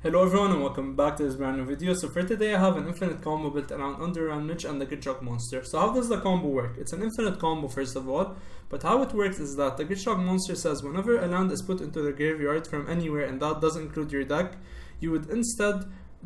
Hello everyone and welcome back to this brand new video. So for today I have an infinite combo built around Underrealm Lich and the Gitrog Monster. So how does the combo work? It's an infinite combo first of all, but how it works is that the Gitrog Monster says whenever a land is put into the graveyard from anywhere, and that does include your deck, you would instead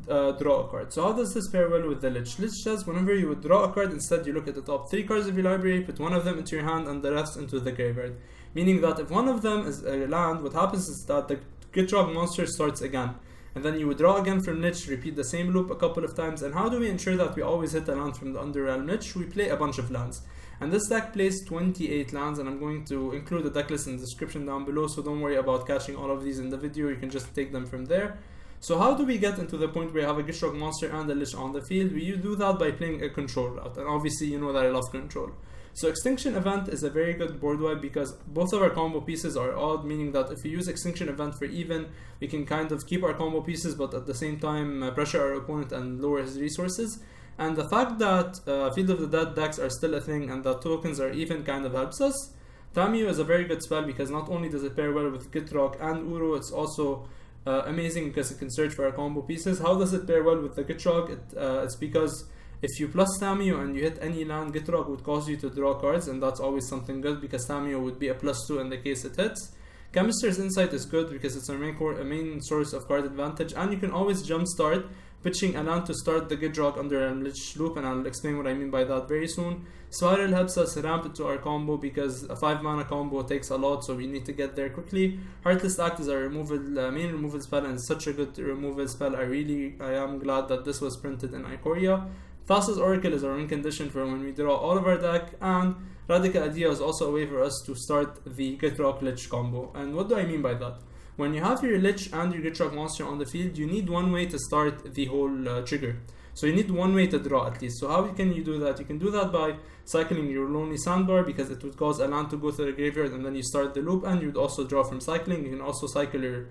draw a card. So how does this pair well with the Lich? Lich says whenever you would draw a card, instead you look at the top 3 cards of your library, put one of them into your hand and the rest into the graveyard. Meaning that if one of them is a land, what happens is that the Gitrog Monster starts again. And then you would draw again from Lich, repeat the same loop a couple of times. And how do we ensure that we always hit a land from the Underrealm Lich? We play a bunch of lands. And this deck plays 28 lands, and I'm going to include the deck list in the description down below, so don't worry about catching all of these in the video, you can just take them from there. So how do we get into the point where you have a Gitrog Monster and a Lich on the field? We do that by playing a control route, and obviously you know that I love control. So Extinction Event is a very good board wipe because both of our combo pieces are odd, meaning that if we use Extinction Event for even, we can kind of keep our combo pieces but at the same time pressure our opponent and lower his resources. And the fact that Field of the Dead decks are still a thing and that tokens are even kind of helps us. Tamiyo is a very good spell because not only does it pair well with Gitrog and Uro, it's also amazing because it can search for our combo pieces. How does it pair well with the Gitrog? It's because if you plus Tamiyo and you hit any land, Gitrog would cause you to draw cards, and that's always something good because Tamiyo would be a +2 in the case it hits. Chemist's Insight is good because it's a main source of card advantage, and you can always jumpstart pitching a land to start the Gitrog Underrealm Lich loop, and I'll explain what I mean by that very soon. Spiral helps us ramp it to our combo because a 5 mana combo takes a lot, so we need to get there quickly. Heartless Act is our main removal spell, and it's such a good removal spell. I am glad that this was printed in Ikoria. Thassa's Oracle is our win condition for when we draw all of our deck, and Radical Idea is also a way for us to start the Gitrog Lich combo. And what do I mean by that? When you have your Lich and your Gitrog Monster on the field, you need one way to start the whole trigger. So you need one way to draw at least. So how can you do that? You can do that by cycling your Lonely Sandbar because it would cause a land to go to the graveyard and then you start the loop, and you would also draw from cycling. You can also cycle your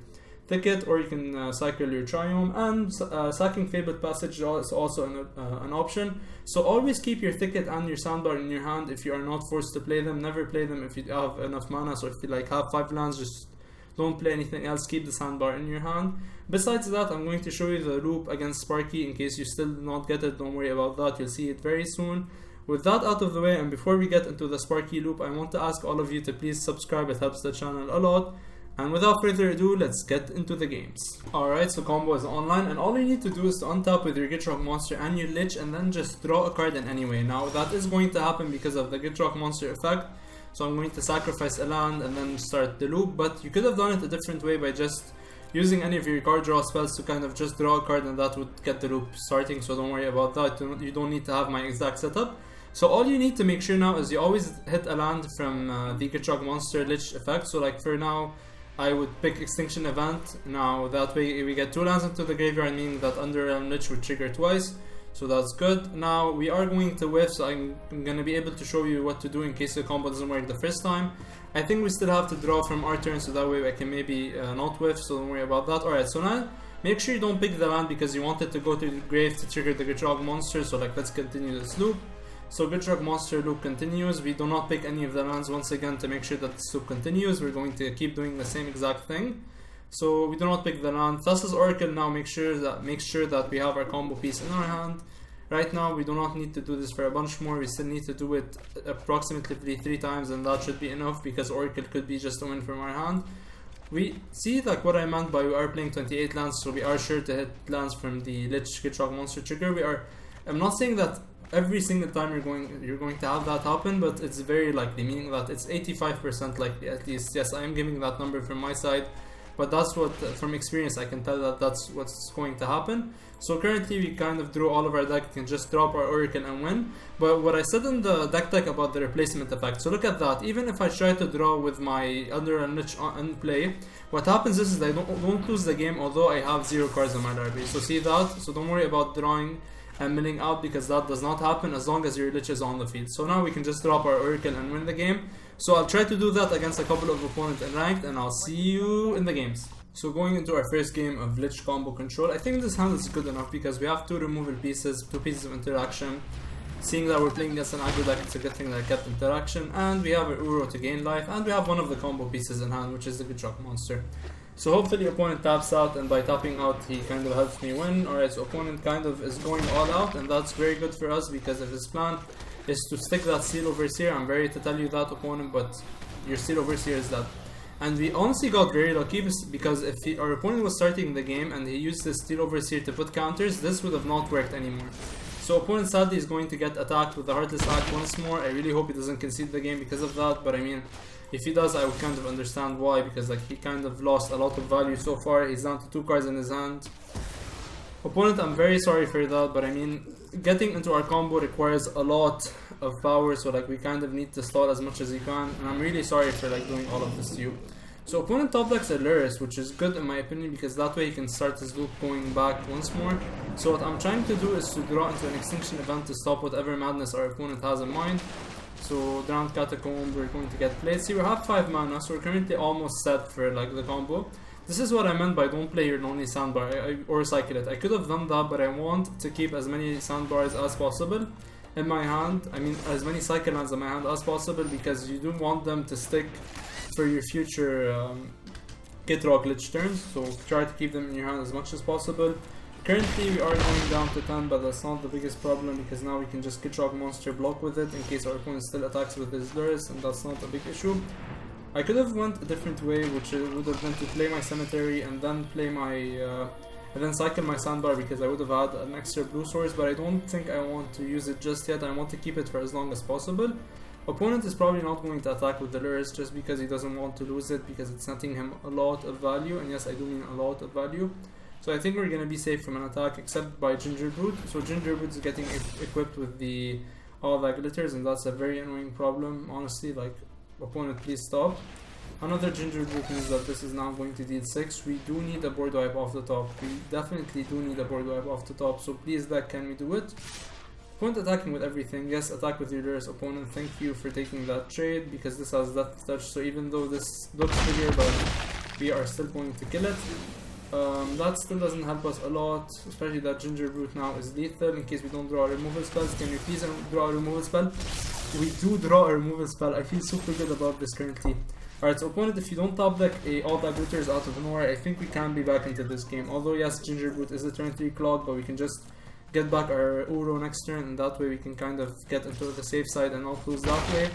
Thicket, or you can cycle your Triome, and sacking Fabled Passage is also an option. So always keep your Thicket and your Sandbar in your hand if you are not forced to play them. Never play them if you have enough mana, so if you have 5 lands, just don't play anything else, keep the Sandbar in your hand. Besides that, I'm going to show you the loop against Sparky in case you still do not get it. Don't worry about that, you'll see it very soon. With that out of the way, and before we get into the Sparky loop, I want to ask all of you to please subscribe, it helps the channel a lot. And without further ado, let's get into the games. Alright, so combo is online, and all you need to do is to untap with your Gitrog Monster and your Lich and then just draw a card in any way. Now that is going to happen because of the Gitrog Monster effect, so I'm going to sacrifice a land and then start the loop, but you could have done it a different way by just using any of your card draw spells to kind of just draw a card, and that would get the loop starting, so don't worry about that. You don't need to have my exact setup. So all you need to make sure now is you always hit a land from the Gitrog Monster Lich effect. So like for now, I would pick Extinction Event. Now that way we get 2 lands into the graveyard, meaning that Underrealm Lich would trigger twice, so that's good. Now we are going to whiff, so I'm going to be able to show you what to do in case the combo doesn't work the first time. I think we still have to draw from our turn, so that way I can maybe not whiff, so don't worry about that. Alright, so now make sure you don't pick the land because you want it to go to the grave to trigger the Gitrog Monster, so let's continue this loop. So Gitrog Monster loop continues. We do not pick any of the lands once again to make sure that this loop continues. We're going to keep doing the same exact thing. So we do not pick the land. Thassa's Oracle now makes sure that we have our combo piece in our hand. Right now we do not need to do this for a bunch more. We still need to do it approximately 3 times, and that should be enough because Oracle could be just a win from our hand. We see like what I meant by we are playing 28 lands, so we are sure to hit lands from the Lich Gitrog Monster trigger. I'm not saying that every single time you're going to have that happen, but it's very likely, meaning that it's 85% likely at least. Yes, I am giving that number from my side, but that's what from experience I can tell that that's what's going to happen. So currently we kind of drew all of our deck, can just drop our Oracle and win. But what I said in the DeckTech about the replacement effect, so look at that. Even if I try to draw with my Underrealm Lich in play, what happens is I don't lose the game, although I have 0 cards in my library. So see that? So don't worry about drawing and milling out because that does not happen as long as your Lich is on the field. So now we can just drop our Oracle and win the game. So I'll try to do that against a couple of opponents in ranked, and I'll see you in the games. So going into our first game of Lich combo control, I think this hand is good enough because we have 2 removal pieces, 2 pieces of interaction. Seeing that we're playing against an aggro deck, it's a good thing that I kept interaction, and we have our Uro to gain life, and we have one of the combo pieces in hand, which is the Gitrog Monster. So hopefully opponent taps out, and by tapping out he kind of helps me win. Alright, so opponent kind of is going all out, and that's very good for us because if his plan is to stick that Steel Overseer, I'm ready to tell you that, opponent, but your Steel Overseer is that. And we honestly got very lucky because if our opponent was starting the game and he used the Steel Overseer to put counters, this would have not worked anymore. So opponent sadly is going to get attacked with the Heartless Act once more. I really hope he doesn't concede the game because of that, but I mean, if he does, I would kind of understand why, because like he kind of lost a lot of value so far. He's down to 2 cards in his hand. Opponent, I'm very sorry for that, but I mean, getting into our combo requires a lot of power, so like we kind of need to stall as much as you can, and I'm really sorry for like doing all of this to you. So opponent top decks a Lurrus, which is good in my opinion because that way he can start his loop going back once more. So what I'm trying to do is to draw into an Extinction Event to stop whatever madness our opponent has in mind. So Drowned Catacomb, we're going to get played. See, we have 5 mana, so we're currently almost set for like the combo. This is what I meant by don't play your Lonely Sandbar or cycle it. I could have done that, but I want to keep as many sandbars as possible in my hand. I mean, as many cycle lands in my hand as possible because you do want them to stick for your future Gitrog Lich turns. So try to keep them in your hand as much as possible. Currently we are going down to 10, but that's not the biggest problem because now we can just Gitrog Monster block with it in case our opponent still attacks with his Lurrus, and that's not a big issue. I could have went a different way, which would have been to play my Cemetery and then play my and then cycle my Sandbar because I would have had an extra blue source, but I don't think I want to use it just yet. I want to keep it for as long as possible. Opponent is probably not going to attack with the Lurrus just because he doesn't want to lose it because it's netting him a lot of value, and yes, I do mean a lot of value. So I think we're going to be safe from an attack except by Gingerbrute. So Gingerbrute is getting equipped with the all that glitters, and that's a very annoying problem, honestly. Like, opponent, please stop. Another Gingerbrute means that this is now going to deal 6. We do need a board wipe off the top. We definitely do need a board wipe off the top. So please, deck, can we do it? Opponent attacking with everything. Yes, attack with your Lurrus. Opponent, thank you for taking that trade because this has Death Touch. So even though this looks bigger, but we are still going to kill it. That still doesn't help us a lot, especially that Gingerbrute now is lethal in case we don't draw a removal spells. Can we please draw a removal spell? We do draw a removal spell. I feel super good about this currently. Alright, so opponent, if you don't top deck all that glitters out of nowhere, I think we can be back into this game. Although yes, Gingerbrute is a turn 3 clog, but we can just get back our Uro next turn, and that way we can kind of get into the safe side and not lose that way.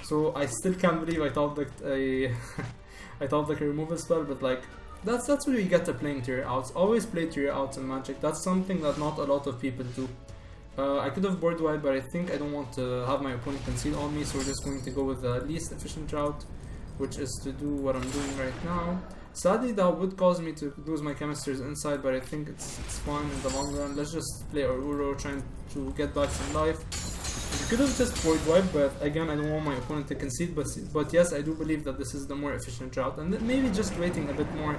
So I still can't believe I top decked a I top decked a removal spell, but like that's what you get to playing to your outs. Always play to your outs in Magic. That's something that not a lot of people do. I could have board wide, but I think I don't want to have my opponent concede on me, so we're just going to go with the least efficient route, which is to do what I'm doing right now. Sadly, that would cause me to lose my Chemisters inside, but I think it's fine in the long run. Let's just play our Uro, trying to get back some life. We could have just board wiped, but again, I don't want my opponent to concede. But yes, I do believe that this is the more efficient route, and maybe just waiting a bit more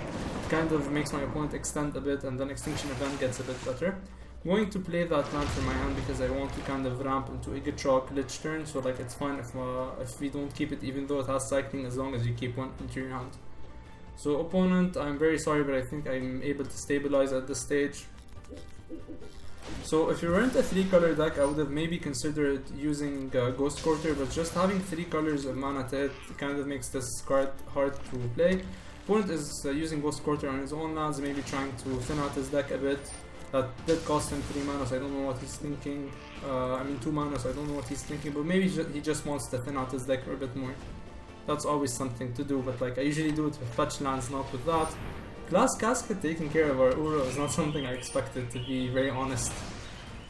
kind of makes my opponent extend a bit, and then Extinction Event gets a bit better. I'm going to play that land for my hand because I want to kind of ramp into a Gitrog Lich turn, so like it's fine if we don't keep it, even though it has cycling, as long as you keep one into your hand. So opponent, I'm very sorry, but I think I'm able to stabilize at this stage. So if you weren't a 3-color deck, I would have maybe considered using Ghost Quarter, but just having 3 colors of mana to it kind of makes this card hard to play. Opponent is using Ghost Quarter on his own lands, maybe trying to thin out his deck a bit. That did cost him 3 mana, so I don't know what he's thinking. I mean 2 mana, so I don't know what he's thinking, but maybe he just wants to thin out his deck a bit more. That's always something to do, but like I usually do it with fetch lands, not with that. Glass Casket taking care of our Uro is not something I expected, to be very honest.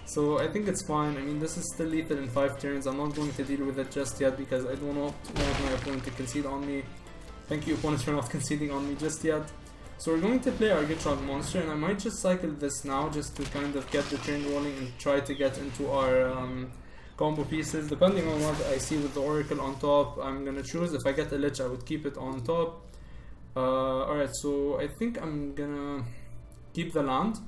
So I think it's fine. I mean, this is still lethal in 5 turns. I'm not going to deal with it just yet because I don't want my opponent to concede on me. Thank you, opponents, for not conceding on me just yet. So we're going to play our Gitrog Monster, and I might just cycle this now just to kind of get the turn rolling and try to get into our combo pieces. Depending on what I see with the Oracle on top, I'm gonna choose. If I get a Lich, I would keep it on top. Alright, so I think I'm gonna keep the land.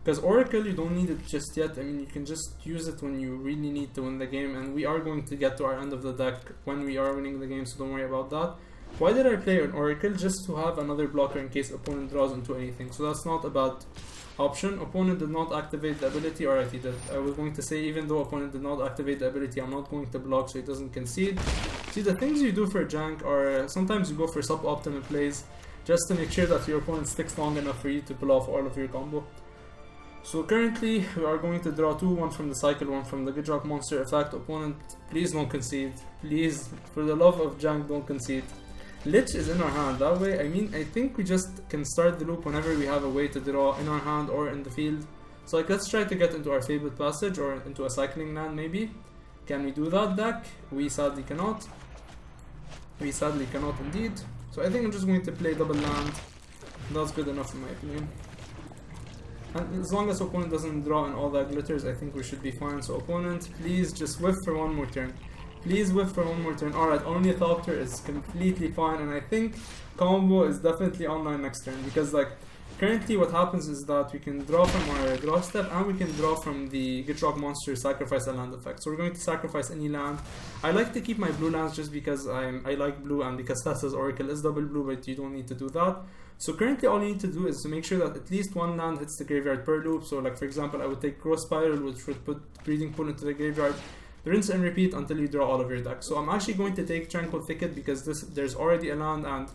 Because Oracle, you don't need it just yet. I mean, you can just use it when you really need to win the game, and we are going to get to our end of the deck when we are winning the game, so don't worry about that. Why did I play an Oracle? Just to have another blocker in case opponent draws into anything, so that's not a bad option. Opponent did not activate the ability. Alright, he did. I was going to say, even though opponent did not activate the ability, I'm not going to block so he doesn't concede. See, the things you do for jank are sometimes you go for suboptimal plays. just to make sure that your opponent sticks long enough for you to pull off all of your combo. So currently we are going to draw 2, one from the cycle, one from the Gitrog Monster effect. Opponent, please don't concede. Please, for the love of Jank, don't concede. Lich is in our hand, that way, I think we just can start the loop whenever we have a way to draw in our hand or in the field. So like, let's try to get into our Fabled Passage or into a cycling land maybe. Can we do that, deck? We sadly cannot. We sadly cannot indeed. So I think I'm just going to play double land. That's good enough in my opinion. And as long as opponent doesn't draw in all that glitters, I think we should be fine. So opponent, please just whiff for one more turn. Please whiff for one more turn. Alright, only a Thopter is completely fine, and I think combo is definitely online next turn, because like currently what happens is that we can draw from our draw step and we can draw from the Gitrog Monster sacrifice a land effect. So we're going to sacrifice any land. I like to keep my blue lands just because I like blue, and because Thassa's Oracle is double blue, but you don't need to do that. So currently all you need to do is to make sure that at least one land hits the graveyard per loop. So like for example, I would take Growth Spiral, which would put Breeding Pool into the graveyard. Rinse and repeat until you draw all of your deck. So I'm actually going to take Tranquil Thicket because there's already a land, and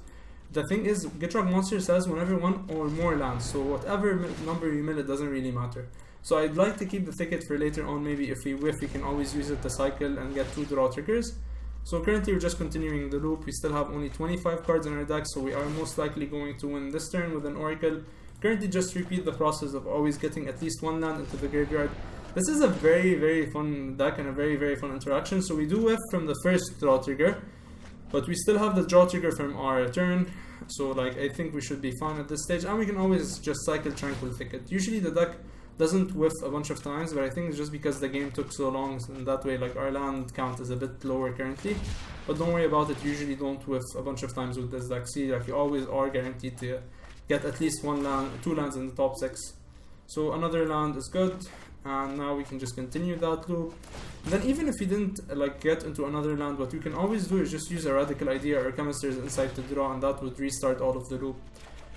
the thing is, Gitrog Monster says whenever one or more lands, so whatever number you mill, it doesn't really matter. So I'd like to keep the Thicket for later on. Maybe if we whiff, we can always use it to cycle and get 2 draw triggers. So currently we're just continuing the loop. We still have only 25 cards in our deck, so we are most likely going to win this turn with an Oracle. Currently just repeat the process of always getting at least one land into the graveyard. This is a very fun deck and a very fun interaction. So we do whiff from the first draw trigger, but we still have the draw trigger from our turn. So like, I think we should be fine at this stage, and we can always just cycle Tranquil Thicket. Usually the deck doesn't whiff a bunch of times, but I think it's just because the game took so long, and that way like our land count is a bit lower currently. But don't worry about it, usually don't whiff a bunch of times with this deck. See, like you always are guaranteed to get at least 2 lands in the top 6. So another land is good, and now we can just continue that loop. And then even if you didn't like get into another land, what you can always do is just use a Radical Idea or Chemist's Insight to draw, and that would restart all of the loop.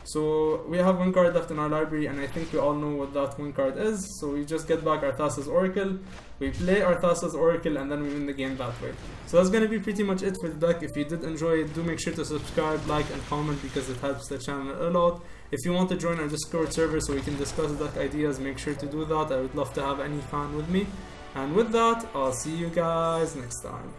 So we have 1 card left in our library, and I think we all know what that 1 card is. So we just get back our Thassa's Oracle, we play our Thassa's Oracle, and then we win the game that way. So that's going to be pretty much it for the deck. If you did enjoy it, do make sure to subscribe, like, and comment, because it helps the channel a lot. If you want to join our Discord server so we can discuss deck ideas, make sure to do that. I would love to have any fan with me. And with that, I'll see you guys next time.